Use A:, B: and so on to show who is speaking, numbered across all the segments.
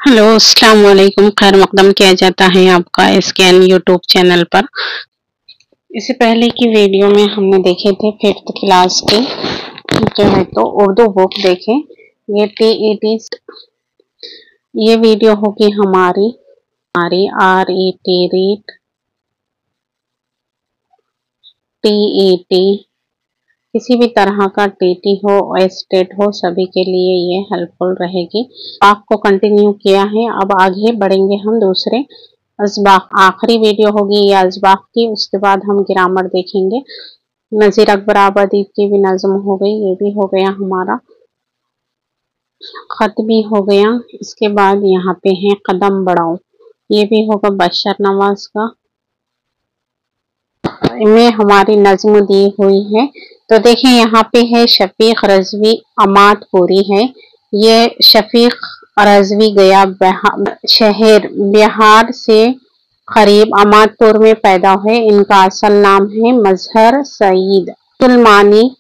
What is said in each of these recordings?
A: Hello अस्सलाम वालेकुम। खैर मकदम किया जाता है आपका SKN यूट्यूब चैनल पर। इससे पहले की वीडियो में हमने देखे थे 5th क्लास के जो है तो उर्दू बुक देखे। ये TET ये वीडियो होगी हमारी RET TET किसी भी तरह का TT हो स्टेट हो सभी के लिए ये हेल्पफुल रहेगी। आपको कंटिन्यू किया है, अब आगे बढ़ेंगे हम दूसरे अज़बाक। आखिरी वीडियो होगी ये अज़बाक की, उसके बाद हम ग्रामर देखेंगे। नज़ीर अकबर आबादी की भी नज़म हो गई, ये भी हो गया हमारा, खत भी हो गया। इसके बाद यहाँ पे है कदम बढ़ाओ, ये भी होगा बशर नवाज का, में हमारी नज्म दी हुई है। तो देखें यहाँ पे है शफीक रजवी अमात पूरी है। ये शफीक रजवी गया शहर बिहार से करीब अमातपुर में पैदा हुए। इनका असल नाम है मजहर सईद सुलमानी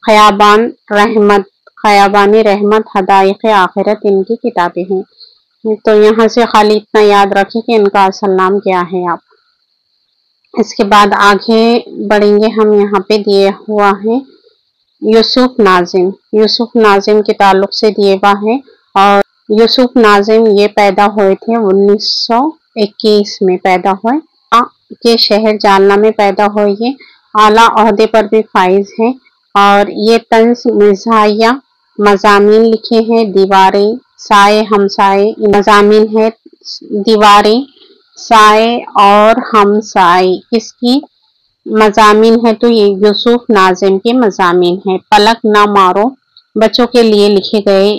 A: खयाबानी रहमत हदाइक़ आखिरत इनकी किताबें हैं। तो यहाँ से खाली इतना याद रखें कि इनका असल नाम क्या है आप। इसके बाद आगे बढ़ेंगे हम। यहाँ पे दिए हुआ है यूसुफ नाजिम के ताल्लुक से दिए हुआ है। और यूसुफ नाजिम ये पैदा हुए थे 1921 में पैदा हुए के शहर जालना में पैदा हुए। ये आला ओहदे पर भी फाइज हैं और ये तंज मिज़ाहिया मज़ामीन लिखे हैं। दीवारें साए हमसाए मज़ामीन है। दीवारें साए और हमसाए किसकी मज़ामीन है? तो ये यूसुफ नाजिम के मज़ामीन है। पलक ना मारो बच्चों के लिए लिखे गए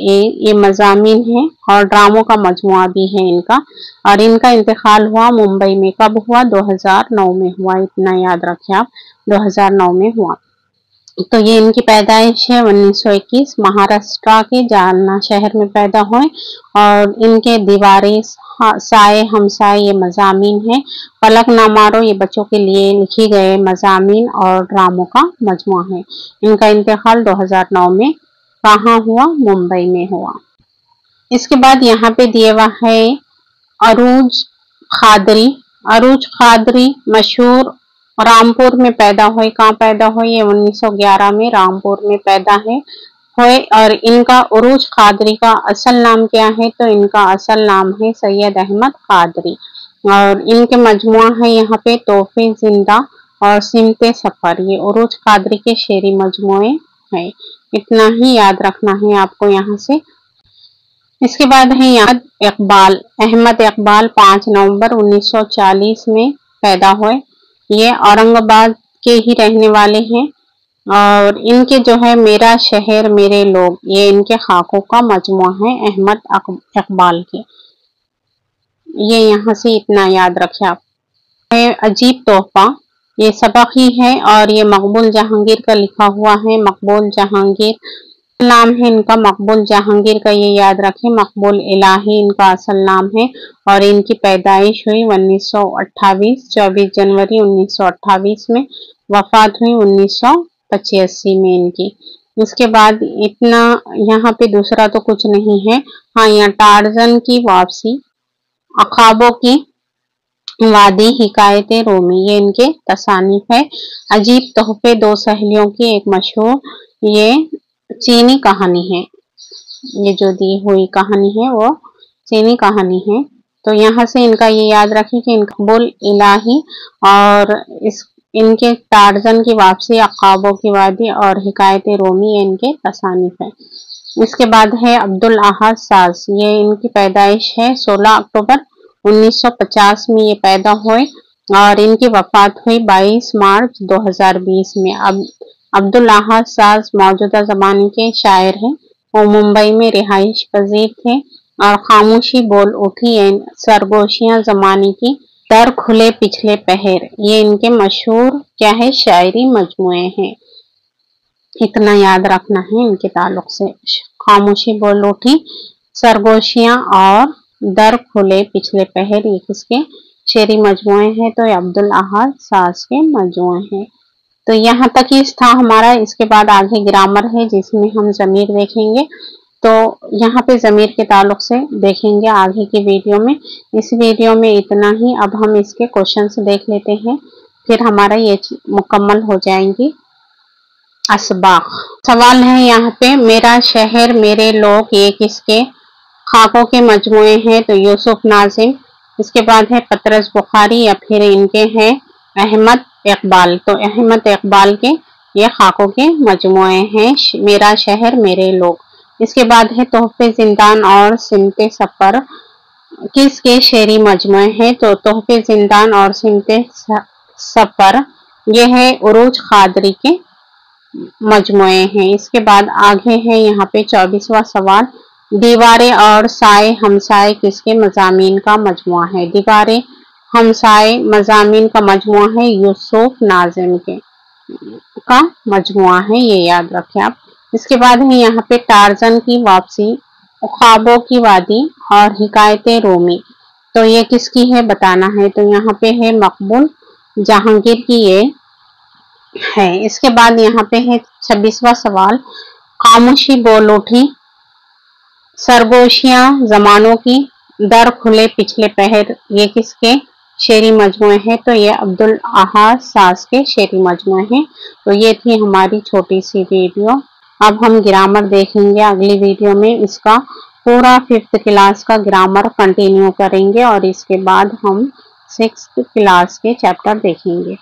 A: ये मज़ामीन है और ड्रामों का मजमुआ भी है इनका। और इनका इंतकाल हुआ मुंबई में, कब हुआ? 2009 में हुआ। इतना याद रखें आप, 2009 में हुआ। तो ये इनकी पैदाइश है 1921, महाराष्ट्र के जालना शहर में पैदा हुए। और इनके दीवारें साए हमसाए ये मज़ामीन है। पलक ना मारो ये बच्चों के लिए लिखी गए मज़ामीन और ड्रामों का मजमुआ है। इनका इंतकाल 2009 में कहाँ हुआ? मुंबई में हुआ। इसके बाद यहाँ पे दिया हुआ है अरूज खादरी मशहूर रामपुर में पैदा हुए। कहाँ पैदा हुए? ये 1911 में रामपुर में पैदा हुए। और इनका अरूज खादरी का असल नाम क्या है? तो इनका असल नाम है सैयद अहमद खादरी। और इनके मजमुआ है यहाँ पे तोहफे जिंदा और सिमते सफर, ये अरूज खादरी के शेरी मजमुए हैं। इतना ही याद रखना है आपको यहाँ से। इसके बाद है अहमद इकबाल 5 नवंबर 1940 में पैदा हुए। ये औरंगाबाद के ही रहने वाले हैं। और इनके जो है मेरा शहर मेरे लोग, ये इनके खाकों का मजमुआ है अहमद इकबाल के। ये यहाँ से इतना याद रखें आप। अजीब तोहफा ये सबक ही है और ये मकबूल जहांगीर का लिखा हुआ है। मकबूल जहांगीर नाम है इनका, मकबूल जहांगीर का ये याद रखें। मकबूल इलाही इनका असल नाम है। और इनकी पैदाइश हुई 1928 24 जनवरी 1928 में, वफात हुई 1985 में इनकी। इसके बाद इतना यहाँ पे दूसरा तो कुछ नहीं है। हाँ, यहाँ टार्जन की वापसी, अखाबों की वादी, हिकायत रोमी, ये इनके तसानीफ है। अजीब तोहफे दो सहेलियों की एक मशहूर ये चीनी कहानी है। ये जो दी हुई कहानी है वो चीनी कहानी है। तो यहाँ से इनका ये याद रखें कि इनका बुल इलाही और इनके टार्जन की वापसी, अकाबों की वादी और हिकायत रोमी ये इनके तसानीफ है। इसके बाद है अब्दुल अहद साज, ये इनकी पैदाइश है 16 अक्टूबर 1950 में ये पैदा हुए। और इनकी वफात हुई 22 मार्च 2020 में। अब अब्दुल अहद साज मौजूदा जमाने के शायर हैं। वो मुंबई में रिहाइश पजीर थे। और खामोशी बोल उठी सरगोशियां जमाने की, दर खुले पिछले पहर, ये इनके मशहूर क्या है? शायरी मजमुए हैं। इतना याद रखना है इनके ताल्लुक से। खामोशी बोल उठी, सरगोशियां और दर खुले पिछले पहर, ये किसके शेरी मजमुए हैं? तो अब्दुल अहद साज के मजमुए हैं। तो यहाँ तक ही था हमारा। इसके बाद आगे ग्रामर है जिसमें हम ज़मीर देखेंगे। تو यहाँ पे ज़मीर के ताल्लुक से देखेंगे आगे की वीडियो में। इस वीडियो में इतना ही। अब हम इसके क्वेश्चंस देख लेते हैं, फिर हमारा ये मुकम्मल हो जाएंगी असबाख। सवाल है यहाँ पे, मेरा शहर मेरे लोग, ये किसके खाकों के मजमुए हैं? तो यूसुफ नाजिम। इसके बाद है पतरस बुखारी या फिर इनके हैं अहमद इकबाल। तो अहमद इकबाल के ये खाकों के मजमुए हैं, मेरा शहर मेरे लोग। इसके बाद है तोहफे जिंदान और सिमते सफर, किसके शेरी मजमुए हैं? तो तोहफे जिंदान और सिमते सफर ये है उरूज खादरी के मजमुए हैं। इसके बाद आगे है यहाँ पे 24वां सवाल, दीवारें और साए हमसाए किसके मजामीन का मजमुआ है? दीवारें हमसाए मजामीन का मजमुआ है यूसुफ नाजिम के का मजमुआ है, ये याद रखें आप। इसके बाद है यहाँ पे टार्जन की वापसी, ख्वाबों की वादी और हिकायतें रूमी, तो ये किसकी है बताना है। तो यहाँ पे है मकबूल जहांगीर की ये है। इसके बाद यहाँ पे है 26वां सवाल, खामोशी बोल उठी, सरगोशियां जमानों की, दर खुले पिछले पहर, ये किसके शेरी मजमुए हैं? तो ये अब्दुल अहाद सास के शेरी मजमुए हैं। तो ये थी हमारी छोटी सी वीडियो। अब हम ग्रामर देखेंगे अगली वीडियो में, इसका पूरा 5th क्लास का ग्रामर कंटिन्यू करेंगे और इसके बाद हम 6th क्लास के चैप्टर देखेंगे।